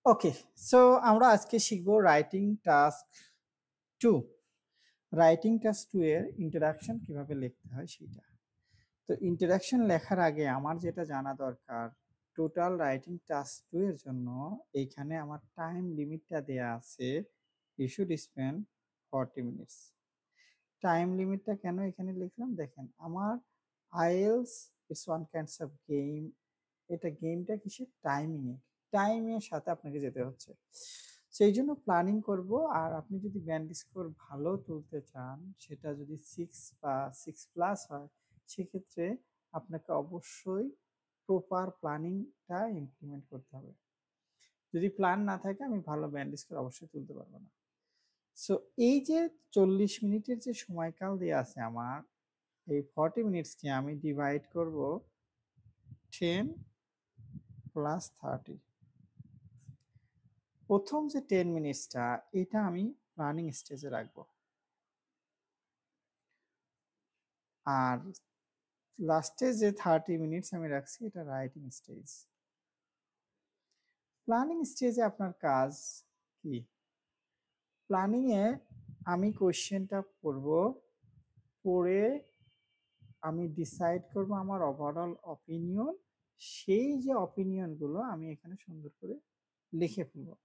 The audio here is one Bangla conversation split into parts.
ওকে, সো আমরা আজকে শিখবো রাইটিং টাস্ক 2। রাইটিং টাস্ক 2 এর ইন্ট্রোডাকশন কিভাবে লিখতে হয় সেটা। তো ইন্ট্রোডাকশন লেখার আগে আমার যেটা জানা দরকার, টোটাল রাইটিং টাস্ক 2 এর জন্য এইখানে আমার টাইম লিমিটটা দেয়া আছে, you should spend 40 minutes. Time লিমিটটা কেন এখানে লিখলাম দেখেন, আমার IELTS it's one kinds of game. এটা গেমটা কিসের? টাইমের সাথে আপনাকে যেতে হচ্ছে, সেই জন্য প্ল্যানিং করব। আর আপনি যদি ব্যান্ড স্কোর ভালো তুলতে চান, সেটা যদি 6 বা 6+ হয়, সেক্ষেত্রে আপনাকে অবশ্যই প্রপার প্ল্যানিংটা ইমপ্লিমেন্ট করতে হবে। যদি প্ল্যান না থাকে আমি ভালো ব্যান্ড স্কোর অবশ্যই তুলতে পারবো না। সো এই যে 40 মিনিটের যে সময়কাল দেওয়া আছে আমার, এই 40 মিনিটসকে আমি ডিভাইড করব 10 + 30। প্রথম যে 10 মিনিটসটা, এটা আমি প্ল্যানিং স্টেজে রাখবো, আর লাস্টে যে 30 মিনিটস আমি রাখছি এটা রাইটিং স্টেজ। প্ল্যানিং স্টেজে আপনার কাজ কি? প্ল্যানিং এ আমি কোশ্চেনটা পড়ব, পড়ে আমি ডিসাইড করব আমার ওভারঅল অপিনিয়ন। সেই যে অপিনিয়নগুলো আমি এখানে সুন্দর করে লিখে ফেলবো।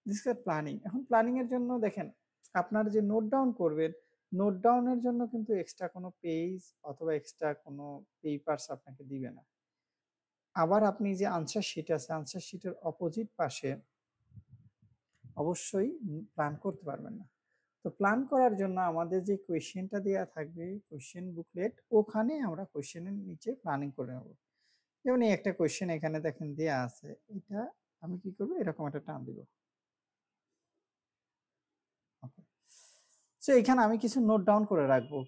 This is planning. এখন প্ল্যানিং এর জন্য দেখেন, আপনার যে নোট ডাউন করবেন, নোট ডাউনের জন্য কিন্তু এক্সট্রা কোনো পেজ অথবা এক্সট্রা কোনো পেপারস আপনাকে দিবে না। আবার আপনি যে আনসার শিট আছে, আনসার শিটের অপোজিট পাশে অবশ্যই প্ল্যান করতে পারবেন না। তো প্ল্যান করার জন্য আমাদের যে কোয়েশ্চেনটা দেওয়া থাকবে, কোয়েশ্চেন বুকলেট, ওখানে আমরা কোয়েশ্চেনের নিচে প্ল্যানিং করে নেব। যেমন এই একটা কোয়েশ্চেন এখানে দেখেন দেওয়া আছে, এটা আমি কি করবো, এরকম একটা টান দিব। ওকে, সো এখানে আমি কিছু নোট ডাউন করে রাখবো।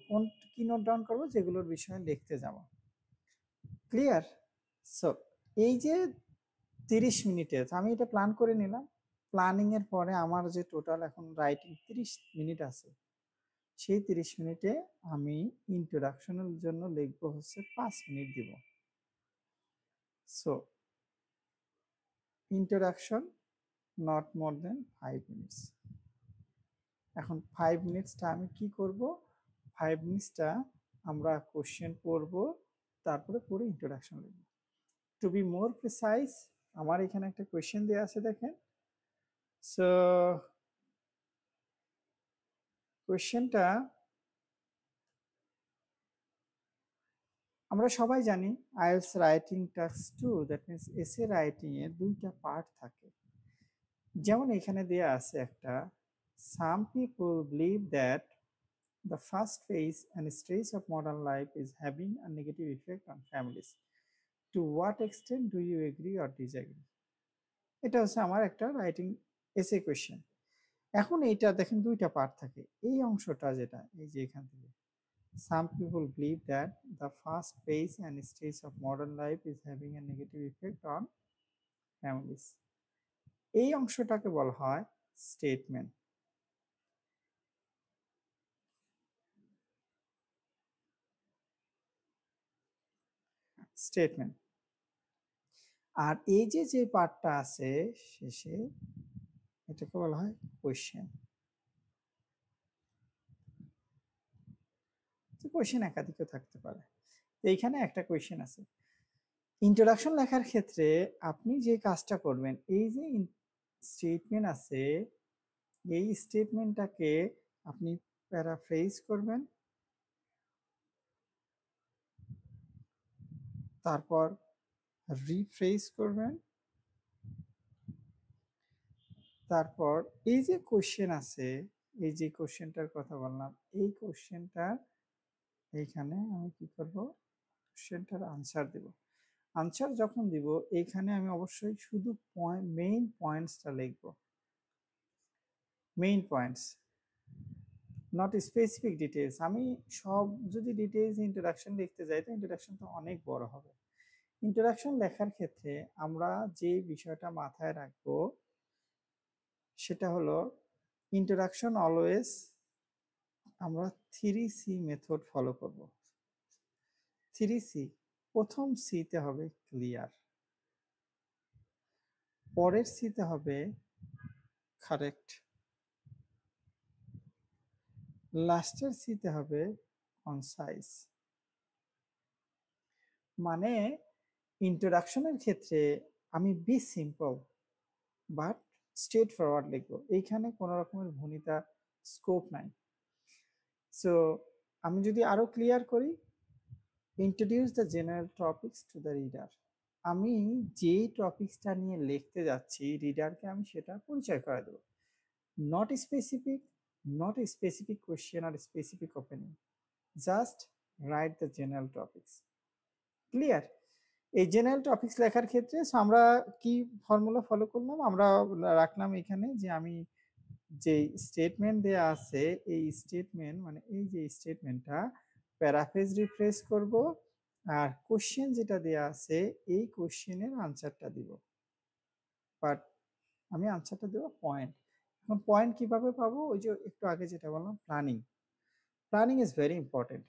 কি নোট ডাউন করবো? যেগুলোর বিষয়ে লিখতে যাব। ক্লিয়ার? সো এই যে 30 মিনিটে আমি এটা প্ল্যান করে নিলাম। প্ল্যানিং এর পরে আমার যে টোটাল এখন রাইটিং 30 মিনিট আছে, সেই 30 মিনিটে আমি ইন্ট্রোডাকশনের জন্য লিখবো হচ্ছে 5 মিনিট দিব। So introduction not more than 5 minutes. এখন 5 মিনিটসটা আমি কি করব? 5 মিনিটসটা আমরা কোশ্চেন পড়ব, তারপরে পড়ে ইন্ট্রোডাকশন লিখব। টু বি মোর প্রিসাইজ, আমার এখানে একটা কোয়েশ্চেন দেওয়া আছে দেখেন। সো কোয়েশ্চেনটা আমরা সবাই জানি, IELTS writing task 2, that means essay writing এর দুইটা পার্ট থাকে। যেমন এখানে দেয়া আছে একটা, some people believe that the first phase and stage of modern life is having a negative effect on families. To what extent do you agree or disagree? এটা হচ্ছে আমার একটা রাইটিং এসে কোয়েশ্চেন। এখন এইটা দেখেন দুইটা পার্ট থাকে। এই অংশটা যেটা, এই যে এখান থেকে, some people believe that the fast pace and stage of modern life is having a negative effect on families. এই অংশটাকে বলা হয় স্টেটমেন্ট। স্টেটমেন্ট। আর এই যে যে পার্টটা আছে শেষে, এটাকে বলা হয় কোয়েশ্চেন। কোয়েশ্চেন একাধিকও থাকতে পারে। তো এইখানে একটা কোয়েশ্চেন আছে। ইন্ট্রোডাকশন লেখার ক্ষেত্রে আপনি যে কাজটা করবেন, এই যে স্টেটমেন্ট আছে, এই স্টেটমেন্টটাকে আপনি প্যারাফ্রেজ করবেন, তারপর রিফ্রেজ করবেন, তারপর এই যে কোশ্চেন আছে, এই যে কোশ্চেনটার কথা বললাম, এই কোশ্চেনটার এইখানে আমি কি করব, কোশ্চেনটার আনসার দেব। আনসার যখন দিব, এইখানে আমি অবশ্যই শুধু মেইন পয়েন্টসটা লিখব, main points, not specific details. আমি সব যদি ডিটেলস ইন্ট্রোডাকশন লিখতে যাই, তো ইন্ট্রোডাকশন তো অনেক বড় হবে। ইন্ট্রোডাকশন লেখার ক্ষেত্রে আমরা যে বিষয়টা মাথায় রাখবো, সেটা হলো ইন্ট্রোডাকশন অলওয়েজ আমরা 3C মেথড ফলো করব। 3C, প্রথম সিতে হবে ক্লিয়ার। পরের সিতে হবে কারেক্ট, লাস্টের সিতে হবে কনসাইজ। মানে ইন্ট্রোডাকশনের ক্ষেত্রে আমি be simple but straightforward লিখবো, এইখানে কোনো রকমের ভূমিতা স্কোপ নাই। সো আমি যদি আরো ক্লিয়ার করি, introduce the general topics to the reader, আমি যেই টপিকসটা নিয়ে লিখতে যাচ্ছি রিডারকে আমি সেটা পরিচয় করে দেবো। নট স্পেসিফিক কোয়েশ্চেন আর specific opening, just write the general topics. Clear? এই জেনারেল টপিকস লেখার ক্ষেত্রে আমরা কি ফর্মুলা ফলো করলাম, আমরা রাখলাম এখানে যে আমি যে স্টেটমেন্ট দেয়া আছে এই স্টেটমেন্ট মানে এই যে স্টেটমেন্টটা প্যারাফ্রেজ রিফ্রেশ করব, আর কোশ্চেন যেটা দেয়া আছে এই কোশ্চেনের আনসারটা দিব। বাট আমি আনসারটা দেব পয়েন্ট। এখন পয়েন্ট কিভাবে পাবো? ওই যে একটু আগে যেটা বললাম, প্ল্যানিং ইজ ভেরি ইম্পর্টেন্ট।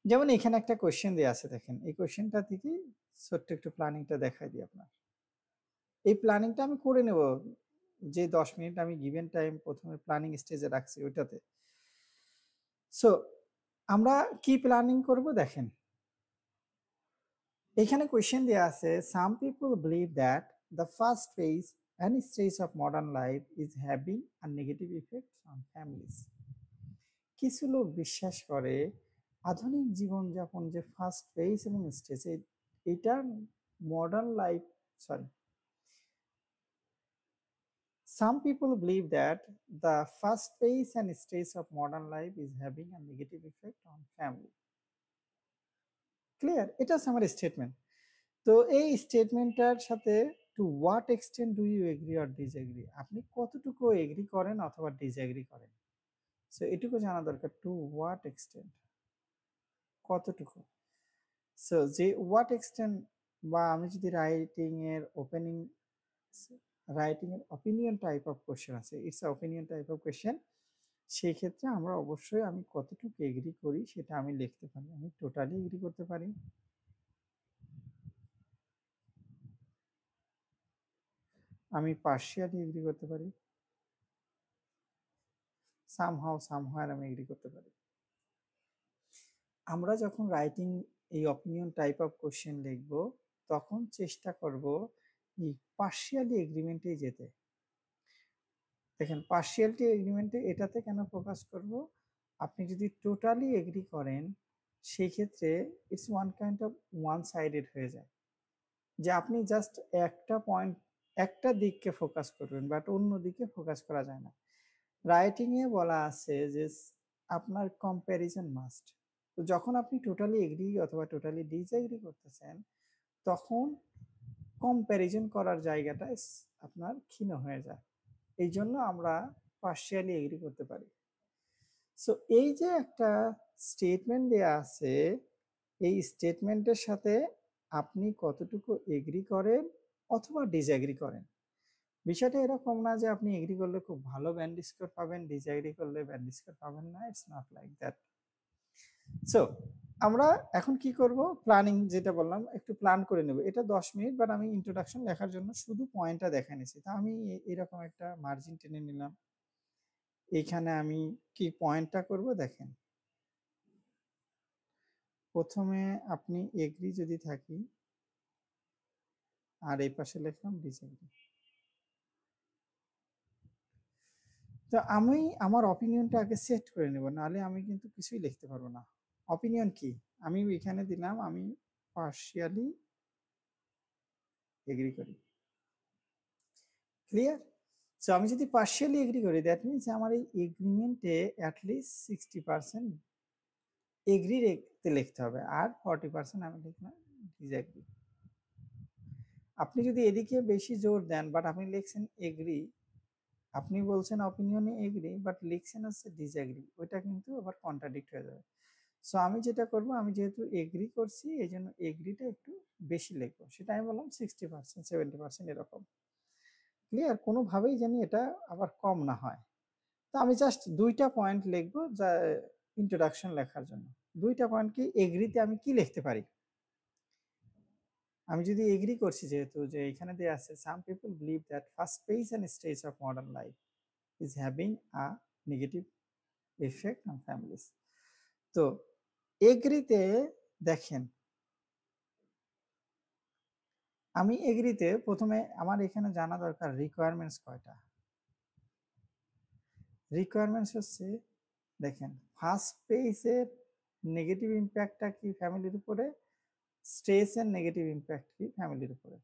যেমন এখানে একটা কোশ্চেন দেয়া আছে, দেখেন এই কোশ্চেনটা থেকে ছোট্ট একটু প্ল্যানিংটা দেখাই দিই আপনার। এই প্ল্যানিংটা আমি করে নেব, যে 10 মিনিট আমি গিভেন টাইম প্রথমে প্ল্যানিং স্টেজে রাখছি ওইটাতে। সো আমরা কি প্ল্যানিং করব দেখেন, এখানে কোয়েশ্চেন দেয়া আছে, some people believe that the first phase and stage of modern life is having a negative effect on families. কিছু লোক বিশ্বাস করে আধুনিক জীবনযাপন যে ফার্স্ট ফেজ এবং স্টেজ, এটা modern life Some people believe that the first phase and stage of modern life is having a negative effect on family. Clear? এটা হচ্ছে আমার স্টেটমেন্ট। তো এই স্টেটমেন্টটার সাথে to what extent do you agree or disagree, আপনি কতটুকু এগ্রি করেন অথবা ডিসএগ্রি করেন। সো এটুকু জানা দরকার, টু হোয়াট এক্সটেন্ট, কতটুকু। সো যে হোয়াট এক্সটেন্ট, বা আমি যদি রাইটিং এর অপিনিয়ন টাইপ অফ কোশ্চেন আছে, it's opinion type of question, সেই ক্ষেত্রে আমরা অবশ্যই আমি কতটুকু এগ্রি করি সেটা আমি লিখতে পারি। আমি টোটালি এগ্রি করতে পারি, আমি পার্শিয়ালি এগ্রি করতে পারি, সামহাউ সামহার আমি এগ্রি করতে পারি। আমরা যখন রাইটিং এই অপিনিয়ন টাইপ অফ কোশ্চেন লিখব তখন চেষ্টা করব এই পার্শিয়ালি এগ্রিমেন্টে যেতে। দেখেন পার্শিয়ালিটি এগ্রিমেন্টে এটাতে কেন ফোকাস করব, আপনি যদি টোটালি এগ্রি করেন সেই ক্ষেত্রে it's one kind of one sided হয়ে যায়, যে আপনি জাস্ট একটা পয়েন্ট একটা দিককে ফোকাস করবেন বাট অন্য দিকে ফোকাস করা যায় না। রাইটিং এ বলা আছে যে আপনার কম্প্যারিজন মাস্ট। তো যখন আপনি টোটালি এগ্রি অথবা টোটালি ডিসএগ্রি করতেছেন তখন কম্প্যারিজন করার জায়গাটা আপনার ক্ষীণ হয়ে যায়, এই জন্য আমরা পার্শিয়ালি এগ্রি করতে পারি। সো এই যে একটা স্টেটমেন্ট দেয়া আছে, এই স্টেটমেন্টের সাথে আপনি কতটুকু এগ্রি করেন অথবা ডিসএগ্রি করেন। বিষয়টা এরকম না যে আপনি এগ্রি করলে খুব ভালো ব্যান্ড স্কোর পাবেন, ডিসএগ্রি করলে ব্যান্ড স্কোর পাবেন না, it's not like that. So আমরা এখন কি করব, প্ল্যানিং যেটা বললাম একটু প্ল্যান করে নেব। এটা 10 মিনিট, বাট আমি ইন্ট্রোডাকশন লেখার জন্য শুধু পয়েন্টটা দেখে নিয়েছি। তা আমি এরকম একটা মার্জিন টেনে নিলাম, এইখানে আমি কি পয়েন্টটা করব দেখেন, প্রথমে আপনি এগ্রি যদি থাকি আর এই পাশে লিখলাম ডিসএগ্রি। তো আমি আমার অপিনিয়নটা আগে সেট করে নেব, নাহলে আমি কিন্তু কিছুই লিখতে পারবো না। অপিনিয়ন কি, আমি এখানে দিলাম আমি পার্শিয়ালি এগ্রি করি। ক্লিয়ার? সো আমি যদি পার্শিয়ালি এগ্রি করি দ্যাট মিনস আমার এই এগ্রিমেন্টে অ্যাটলিস্ট 60% এগ্রি লিখতে হবে, আর 40% আমি লিখলাম ডিসএগ্রি। আপনি যদি এদিকে বেশি জোর দেন বাট আপনি লিখছেন এগ্রি, আপনি বলছেন অপিনিয়নে এগ্রি বাট লিখছেন হচ্ছে ডিসএগ্রি, ওইটা কিন্তু আবার কন্ট্রাডিক্ট হয়ে যাবে। সো আমি যেটা করব, আমি যেহেতু এগ্রি করছি এই জন্য এগ্রিটা একটু বেশি লিখবো, সেটা আমি বললাম 60% 70% এরকম। ক্লিয়ার? কোনোভাবেই জানি এটা আবার কম না হয়। তো আমি জাস্ট 2টা পয়েন্ট লিখবো যা ইন্ট্রোডাকশন লেখার জন্য। 2টা পয়েন্ট কি, এগ্রিতে আমি কি লিখতে পারি, আমি যদি এগ্রি করছি যেহেতু যে এখানে দেয়া আছে some people believe that first page end stage of modern life is having a negative effect on families. তো এগ্রিতে দেখেন, আমি এগ্রিতে প্রথমে আমার এখানে জানা দরকার রিকোয়ারমেন্টস কয়টা। রিকোয়ারমেন্টস হচ্ছে দেখেন ফার্স্ট পেজের নেগেটিভ ইম্প্যাক্টটা কি ফ্যামিলির উপরে, স্ট্রেস এর নেগেটিভ ইম্প্যাক্ট কি ফ্যামিলির উপরে,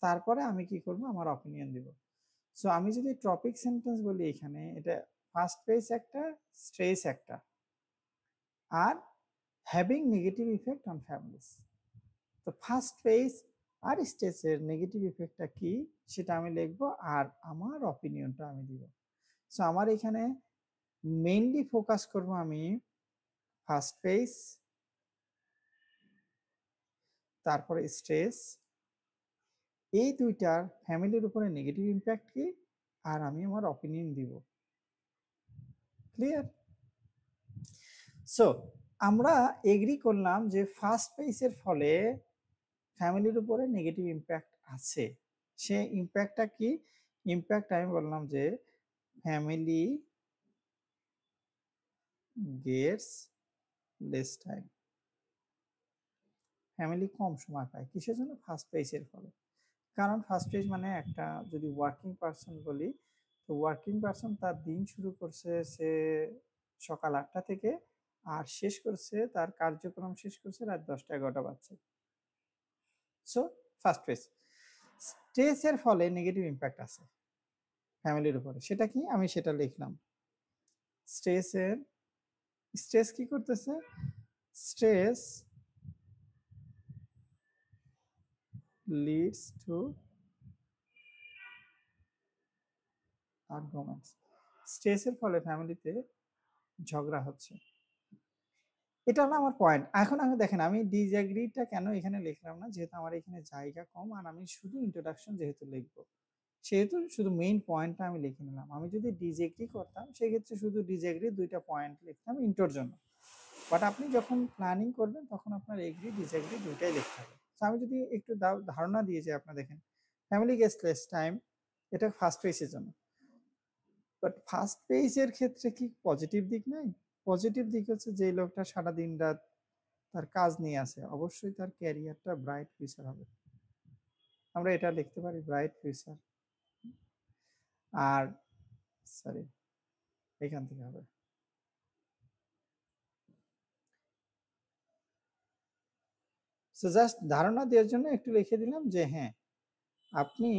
তারপরে আমি কি করব আমার অপিনিয়ন দিব। সো আমি যদি টপিক সেন্টেন্স বলি এখানে এটা ফার্স্ট পেজ একটা, স্ট্রেস একটা, are having negative effect on families. তো ফার্স্ট পেজ আর স্ট্রেসের নেগেটিভ ইফেক্টটা কি সেটা আমি লিখব আর আমার অপিনিয়নটা আমি দিব। সো আমার এখানে মেইনলি ফোকাস করব আমি ফার্স্ট পেজ, তারপরে স্ট্রেস, এই দুইটার ফ্যামিলির উপরে নেগেটিভ ইম্প্যাক্ট কি আর আমি আমার অপিনিয়ন দিব। ক্লিয়ার? সো আমরা এগ্রি করলাম যে ফার্স্ট পেজের ফলে ফ্যামিলির উপরে নেগেটিভ ইম্প্যাক্ট আছে। সে ইম্প্যাক্টটা কি? ইম্প্যাক্ট আমি বললাম যে family gets less time, family কম সময় পায় কিসের জন্য? ফার্স্ট পেজের ফলে। কারণ ফার্স্ট পেজ মানে একটা যদি ওয়ার্কিং পারসন বলি, তো ওয়ার্কিং পারসন তার দিন শুরু করছে সে সকাল 8টা থেকে আর শেষ করছে, তার কার্যক্রম শেষ করছে রাত 10টা-11টা বাজছে। So first page. স্ট্রেসের ফলে নেগেটিভ ইম্প্যাক্ট আছে ফ্যামিলির উপরে, সেটা কি আমি সেটা লিখলাম। স্ট্রেস কি করতেছে? Stress leads to arguments. স্ট্রেসের ফলে ফ্যামিলিতে ঝগড়া হচ্ছে, এটা হলো আমার পয়েন্ট। এখন আমি দেখেন আমি ডিসএগ্রিটা কেন এখানে লিখলাম না, যেহেতু আমার এখানে জায়গা কম আর আমি শুধু ইন্ট্রোডাকশন যেহেতু লিখবো সেহেতু শুধু মেইন পয়েন্টটা আমি লিখে নিলাম। আমি যদি ডিসএগ্রি করতাম সেক্ষেত্রে শুধু ডিসএগ্রি 2টা পয়েন্ট লিখতাম ইন্টোর জন্য, বাট আপনি যখন প্ল্যানিং করবেন তখন আপনার এগ্রি ডিসএগ্রি 2টাই লিখতে হবে। তো আমি যদি একটু ধারণা দিয়ে যাই, আপনার দেখেন ফ্যামিলি গেস্ট লেস টাইম, এটা ফার্স্ট পেজের জন্য। বাট ফার্স্ট পেজের ক্ষেত্রে কি পজিটিভ দিক নাই? পজিটিভ দিক হচ্ছে যে লোকটা সারা দিন রাত তার কাজ নিয়ে আছে, অবশ্যই তার ক্যারিয়ারটা ব্রাইট ফিউচার হবে, আমরা এটা লিখতে পারি ব্রাইট ফিউচার। আর সরি এখান থেকে হবে সো জাস্ট ধারণা দেওয়ার জন্য একটু লিখে দিলাম যে হ্যাঁ আপনি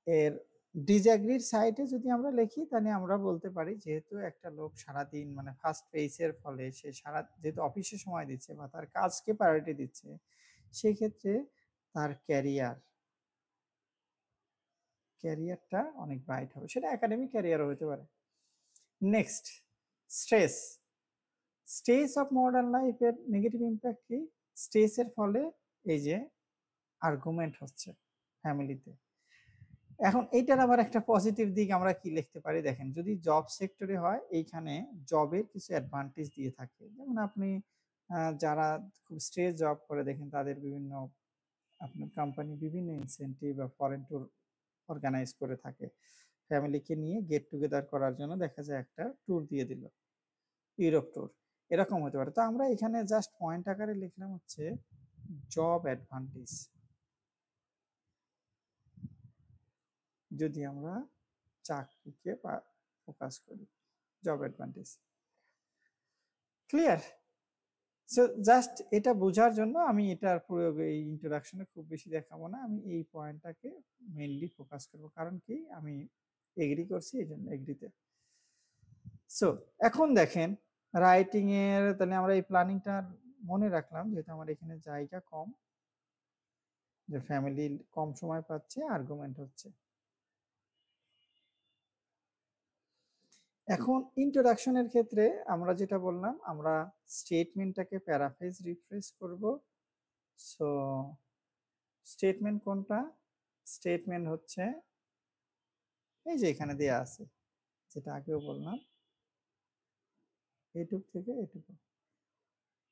এর ডিসএগ্রির সাইডে যদি আমরা লিখি তাহলে আমরা বলতে পারি যেহেতু একটা লোক সারাদিন মানে ফার্স্ট পেজের ফলে সে সারা যেহেতু অফিসে সময় দিচ্ছে বা তার কাজকে প্রায়োরিটি দিচ্ছে, সেই ক্ষেত্রে তার ক্যারিয়ারটা অনেক ব্রাইট হবে, সেটা একাডেমিক ক্যারিয়ারও হতে পারে। Next stress. Stress of modern লাইফের নেগেটিভ ইম্প্যাক্ট কি? স্ট্রেসের ফলে এই যে আর্গুমেন্ট হচ্ছে ফ্যামিলিতে। এখন এইটার আবার একটা পজিটিভ দিক আমরা কি লিখতে পারি দেখেন, যদি জব সেক্টরে হয় এইখানে জবের কিছু অ্যাডভান্টেজ দিয়ে থাকে, যেমন আপনি যারা খুব স্ট্রেস জব করে দেখেন তাদের বিভিন্ন আপনার কোম্পানি বিভিন্ন ইনসেন্টিভ বা ফরেন ট্যুর অর্গানাইজ করে থাকে, ফ্যামিলিকে নিয়ে গেট টুগেদার করার জন্য দেখা যায় একটা ট্যুর দিয়ে দিল, ইউরোপ ট্যুর, এরকম হতে পারে। তো আমরা এখানে জাস্ট পয়েন্ট আকারে লিখলাম হচ্ছে জব অ্যাডভান্টেজ, যদি আমরা চাকরিকে ফোকাস করি job advantage. Clear? So just এটা বোঝার জন্য আমি এটার প্রয়োগ এই ইন্ট্রোডাকশনে খুব বেশি দেখাবো না, আমি এই পয়েন্টটাকে মেইনলি ফোকাস করব, কারণ কি আমি এগ্রি করছি এই জন্য এগ্রিতে। সো এখন দেখেন রাইটিং এর তাহলে আমরা এই প্ল্যানিংটা মনে রাখলাম, যেহেতু আমার এখানে জায়গা কম, যে ফ্যামিলি কম সময় পাচ্ছে, আর্গুমেন্ট হচ্ছে। এখন ইন্ট্রোডাকশনের ক্ষেত্রে আমরা যেটা বললাম, আমরা স্টেটমেন্টটাকে প্যারাফ্রেজ রিফ্রেশ করব। সো স্টেটমেন্ট কোনটা? স্টেটমেন্ট হচ্ছে এই যে এখানে দেয়া আছে, যেটা আগেও বললাম এটুক থেকে এটুকু।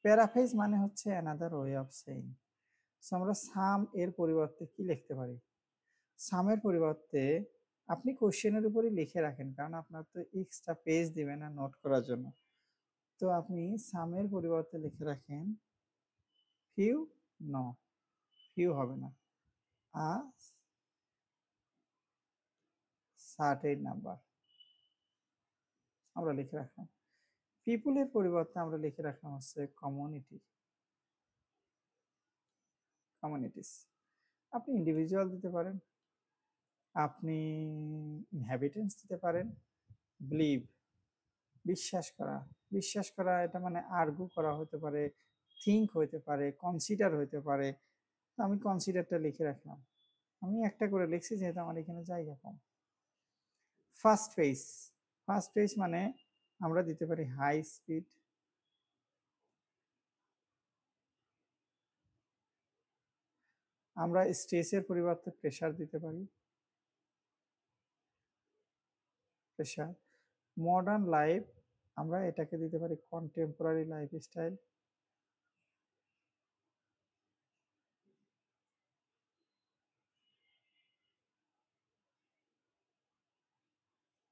প্যারাফ্রেজ মানে হচ্ছে another way of saying, so আমরা সাম এর পরিবর্তে কি লিখতে পারি? সামের পরিবর্তে আপনি কোশ্চেনের উপরই লিখে রাখেন, কারণ আপনার তো এক্সট্রা পেজ দিবে না নোট করার জন্য। তো আপনি সামের পরিবর্তে লিখে রাখেন ফিউ, নো ফিউ হবে না, আ সার্টেন নাম্বার আমরা লিখে রাখলাম। পিপুলের পরিবর্তে আমরা লিখে রাখলাম হচ্ছে কমিউনিটি, কমিউনিটিস। আপনি ইন্ডিভিজুয়াল দিতে পারেন, আপনি ইনহ্যাবিটেন্টস দিতে পারেন, বিলিভ বিশ্বাস করা, বিশ্বাস করা এটা মানে আর্গু করা হতে পারে, থিঙ্ক হতে পারে, কনসিডার হতে পারে। আমি কনসিডারটা লিখে রাখলাম, আমি একটা করে লিখছি যেহেতু আমার এখানে জায়গা কম। ফার্স্ট পেজ, ফার্স্ট পেজ মানে আমরা দিতে পারি হাই স্পিড, আমরা স্ট্রেসের পরিবর্তে প্রেশার দিতে পারি, প্রেশার। মডার্ন লাইফ আমরা এটাকে দিতে পারি contemporary lifestyle,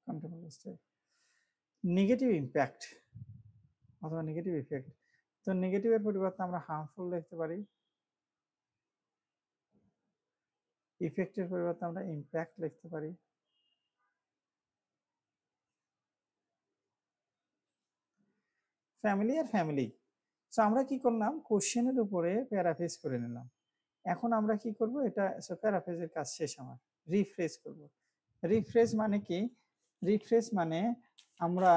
contemporary style. Negative impact অথবা নেগেটিভ ইফেক্ট, তো নেগেটিভের পরিবর্তে আমরা হার্মফুল লিখতে পারি, ইফেক্টের পরিবর্তে আমরা ইম্প্যাক্ট লিখতে পারি। ফ্যামিলি আর ফ্যামিলি, সো আমরা কি করলাম কোশ্চেনের উপরে প্যারাফ্রেজ করে নিলাম। এখন আমরা কি করব, এটা প্যারাফ্রেজের কাজ শেষ, আমার রিফ্রেশ করব। রিফ্রেশ মানে কি? রিফ্রেশ মানে আমরা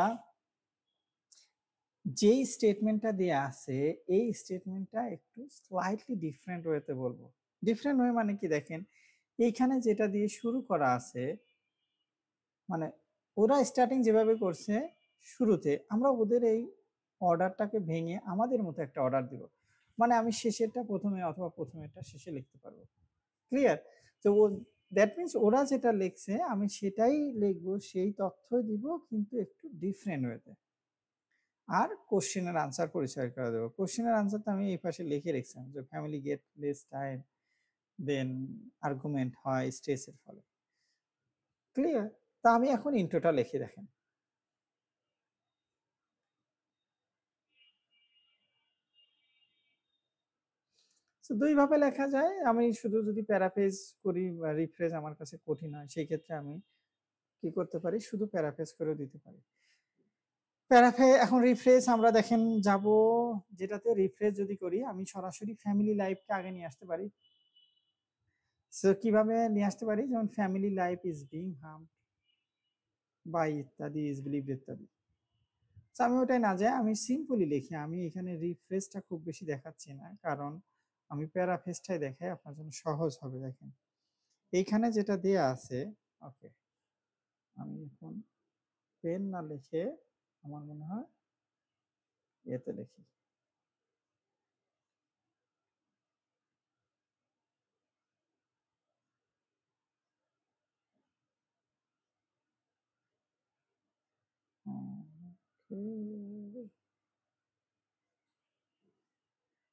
যেই স্টেটমেন্টটা দেয়া আছে এই স্টেটমেন্টটা একটু স্লাইটলি ডিফারেন্ট ওয়েতে বলবো। ডিফারেন্ট ওয়ে মানে কি, দেখেন এইখানে যেটা দিয়ে শুরু করা আছে, মানে ওরা স্টার্টিং যেভাবে করছে শুরুতে, আমরা ওদের এই অর্ডারটাকে ভেঙে আমাদের মতো একটা অর্ডার দিব। মানে আমি শেষেরটা প্রথমে অথবা প্রথমেরটা শেষে লিখতে পারবো। ক্লিয়ার? তো ও দ্যাট মিনস ওরা যেটা লিখছে আমি সেটাই লিখবো, সেই তথ্যই দিব কিন্তু একটু ডিফারেন্ট ওয়েতে। আর কোশ্চেনের আনসার পরিচয় করে দেবো। কোশ্চেনের আনসারটা আমি এই পাশে লিখে রেখেছিলাম যে ফ্যামিলি গেট লেস টাইম, দেন আর্গুমেন্ট হয় স্ট্রেসের ফলে। ক্লিয়ার? তা আমি এখন ইন্ট্রোটা লিখে দেখেন। দুই ভাবে লেখা যায়, আমি শুধু যদি প্যারাফ্রেজ করি বা রিফ্রেজ আমার কাছে কঠিন হয়, সেই ক্ষেত্রে আমি কি করতে পারি, শুধু প্যারাফ্রেজ করে দিতে পারি। এখন রিফ্রেশ আমরা দেখেন যাব, যেটাতে রিফ্রেশ যদি করি আমি সরাসরি ফ্যামিলি লাইফকে আগে নিয়ে আসতে পারি। সো কিভাবে নিয়ে আসতে পারি, যেমন family life is being harm by ইত্যাদি, ইজ বিলিভড ইত্যাদি। আমি ওটাই না যায় আমি সিম্পলি লিখি, আমি এখানে রিফ্রেশটা খুব বেশি দেখাচ্ছি না, কারণ আমি প্যারাফ্রেজটাই দেখাই আপনার জন্য সহজ হবে। দেখেন এইখানে যেটা দেয়া আছে, ওকে আমি এখন পেন না লিখে আমার মনে হয় এতে লিখি।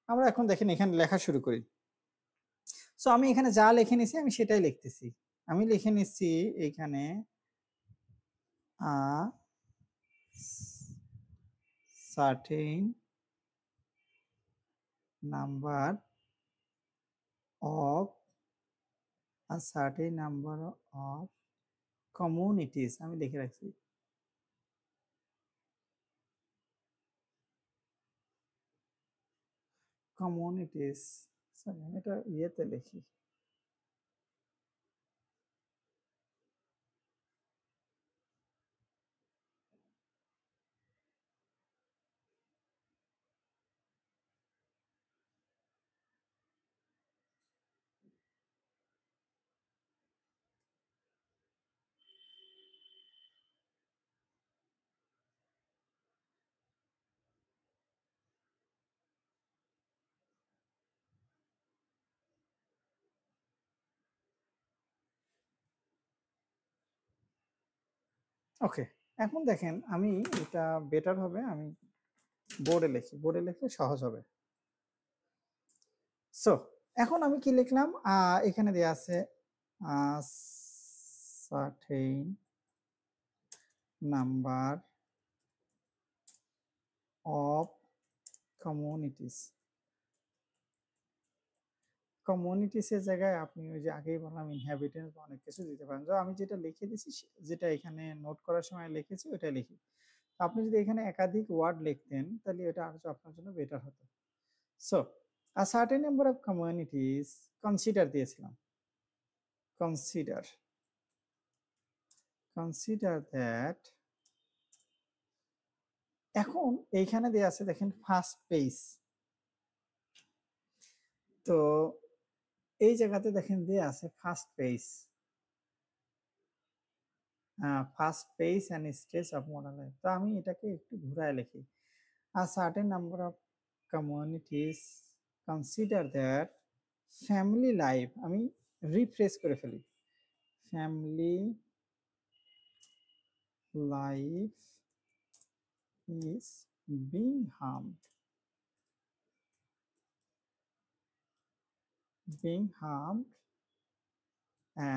আমরা এখন দেখেন এখানে লেখা শুরু করি। সো আমি এখানে যা লিখে নিছি আমি সেটাই লিখতেছি। আমি লিখে নিচ্ছি এখানে a certain number of certain number of communities আমি লিখে রাখছি। কমিউনিটিস, সরি আমি এটা ইয়েতে লিখি। ওকে, এখন দেখেন আমি এটা বেটার হবে আমি বোর্ডে লিখি, বোর্ডে লিখলে সহজ হবে। সো এখন আমি কি লিখলাম, এখানে দেয়া আছে certain number of communities। কমিউনিটিসের জায়গায় আপনি ওই যে আগেই বললাম ইনহ্যাবিটেন্স বা অনেক কিছু দিতে পারেন। তো আমি যেটা লিখে দিছি, যেটা এখানে নোট করার সময় লিখেছি ওইটাই লিখি। আপনি যদি এখানে একাধিক ওয়ার্ড লিখতেন তাহলে এটা আরো আপনার জন্য বেটার হতো। So a certain number of communities, consider দিয়েছিলাম, consider that। এখন এইখানে দেয়া আছে দেখেন ফার্স্ট পেজ, তো এই জায়গাতে দেখেন দেয়া আছে first page and stage of modern life। তো আমি এটাকে একটু ঘুরায় লিখি, a certain number of communities consider that family life। আমি রিফ্রেশ করে ফেলি, family life is being harmed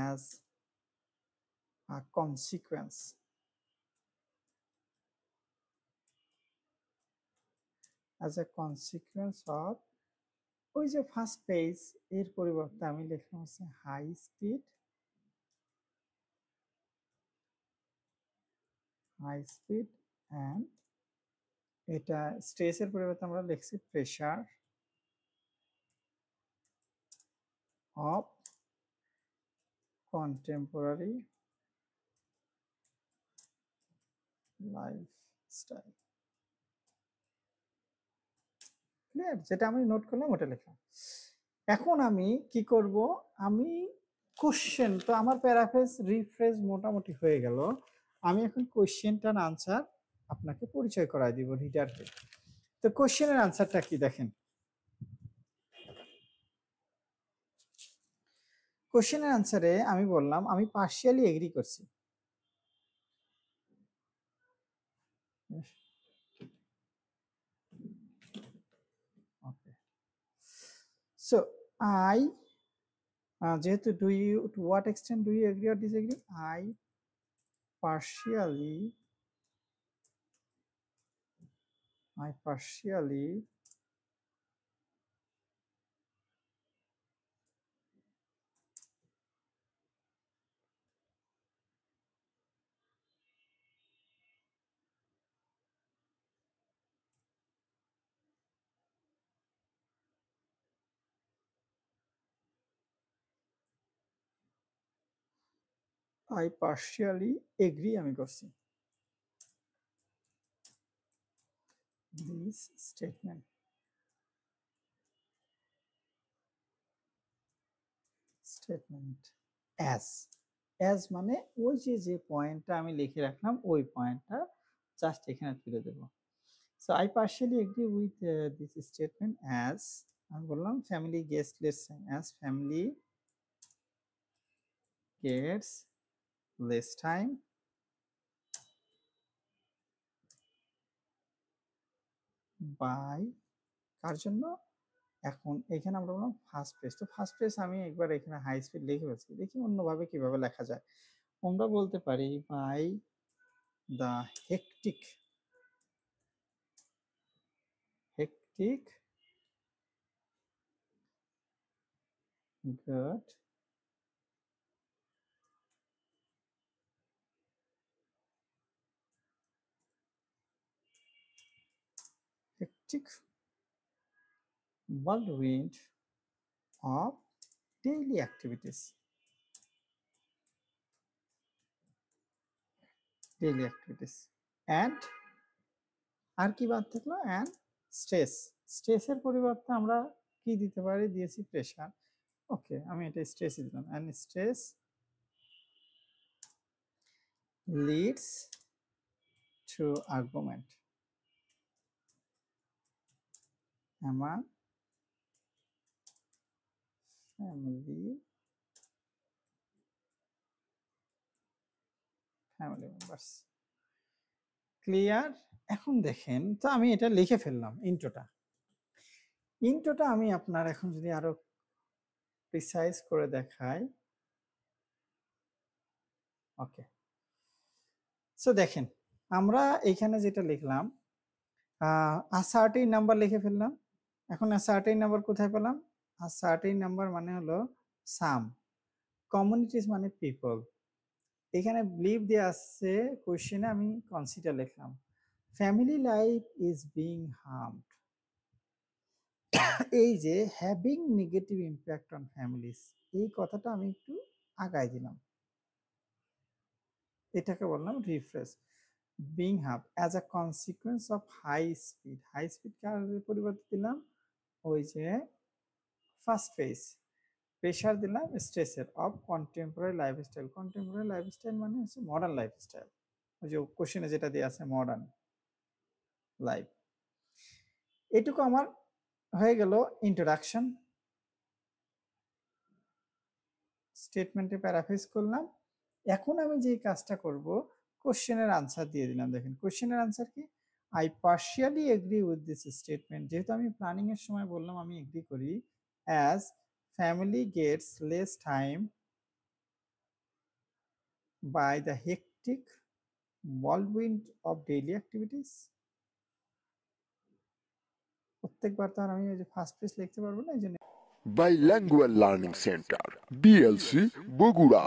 as a consequence of ওই যে ফার্স্ট পেজ এর পরিবর্তে আমি লিখলাম হচ্ছে হাই স্পিড অ্যান্ড এটা স্ট্রেসের পরিবর্তে আমরা লিখছি pressure of contemporary lifestyle. Clear? যেটা আমি নোট করলাম ওটা লিখলাম। এখন আমি কি করব, আমি কোশ্চেন, তো আমার প্যারাফ্রেজ রিফ্রেশ মোটামুটি হয়ে গেল। আমি এখন কোশ্চেনটার আনসার আপনাকে পরিচয় করায় দিব রিডারকে। তো কোশ্চেনের আনসারটা কি দেখেন, কোশ্চেনের আনসারে আমি বললাম আমি পার্শিয়ালি এগ্রি করছি। ওকে, সো আই, যেহেতু to what extent do you agree or disagree, I partially agree আমি করছি দিস স্টেটমেন্ট অ্যাজ মানে ওই যে পয়েন্টটা আমি লিখে রাখলাম ওই পয়েন্টটা জাস্ট এখানে তুলে দেব। So I partially agree with this statement as, আমি বললাম family guest, lets as family gets less time by, কার জন্য, এখন এখানে আমরা বললাম ফার্স্ট পেজ। তো ফার্স্ট পেজ আমি একবার এখানে হাই স্পিড লিখে ফেলছি, দেখি অন্যভাবে কিভাবে লেখা যায়। আমরা বলতে পারি by the hectic good hectic whirlwind of daily activities and আর কি বাদ থাকলো, and স্ট্রেসের পরিবর্তে আমরা কি দিতে পারি, দিয়েছি প্রেসার। ওকে, আমি এটা স্ট্রেসই দিলাম, and stress leads to argument among family members। Clear? এখন দেখেন, তো আমি এটা লিখে ফেললাম ইন্ট্রোটা আমি আপনার এখন যদি আরো প্রিসাইজ করে দেখাই। ওকে, সো দেখেন আমরা এখানে যেটা লিখলাম আসার্টেইন নাম্বার লিখে ফেললাম। এখন আসার্টেইন নাম্বার কোথায় পেলাম? আসার্টেইন নাম্বার মানে হলো সাম, কমিউনিটিস মানে পিপল। এখানে বিলিভ দিয়ে আসছে, কোশ্চেনে আমি কনসিডার লিখলাম। Family life is being harmed, এই যে having negative impact on families, এই কথাটা আমি একটু আগায় দিলাম, এটাকে বললাম refresh. Being harm as a consequence of high speed, high speed কার পরিবর্তে দিলাম ওই যে ফার্স্ট ফেজ, প্রেশার দিলাম স্ট্রেসের, of contemporary lifestyle. Contemporary lifestyle মানে হচ্ছে মডার্ন লাইফস্টাইল, ওই যে কোশ্চেনে যেটা দিয়ে আছে মডার্ন লাইফ। এটুকু আমার হয়ে গেল ইন্ট্রোডাকশন। স্টেটমেন্টে প্যারাফ্রেজ করলাম। এখন আমি যে কাজটা করব, কোশ্চেনের আনসার দিয়ে দিলাম। দেখেন কোশ্চেনের আনসার কি, I partially agree with this statement. যেহেতু আমি প্ল্যানিং এর সময় বললাম আমি এগ্রি করি, as family gets less time by the hectic whirlwind of daily activities। প্রত্যেকবার তো আর আমি ওই যে ফার্স্ট পেজ লিখতে পারবো না, এই জন্য Bilingual Learning Center, BLC, Bogura।